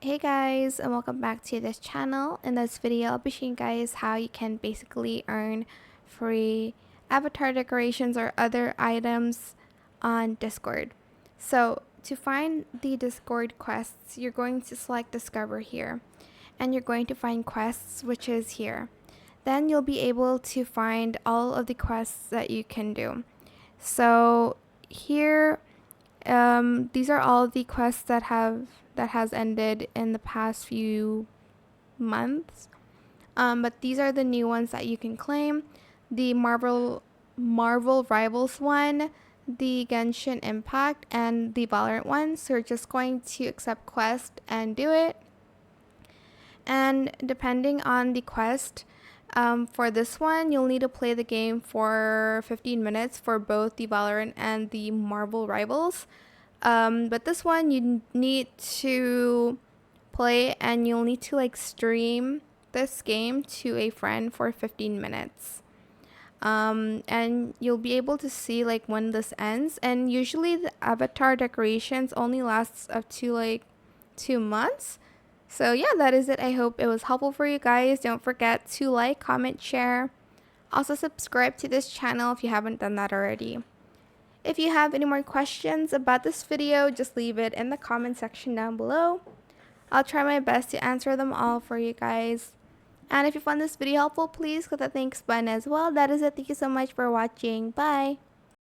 Hey guys, and welcome back to this channel. In this video, I'll be showing you guys how you can basically earn free avatar decorations or other items on Discord. So to find the Discord quests, you're going to select Discover here, and you're going to find quests, which is here. Then you'll be able to find all of the quests that you can do. So here, these are all the quests that has ended in the past few months. But these are the new ones that you can claim. The Marvel Rivals one, the Genshin Impact, and the Valorant one. So you're just going to accept quest and do it. And depending on the quest, for this one, you'll need to play the game for 15 minutes for both the Valorant and the Marvel Rivals. But this one, you need to play and you'll need to stream this game to a friend for 15 minutes. And you'll be able to see when this ends. And usually the avatar decorations only lasts up to 2 months. So yeah, that is it. I hope it was helpful for you guys. Don't forget to like, comment, share. Also subscribe to this channel if you haven't done that already. If you have any more questions about this video, just leave it in the comment section down below. I'll try my best to answer them all for you guys. And if you found this video helpful, please click the thanks button as well. That is it. Thank you so much for watching. Bye.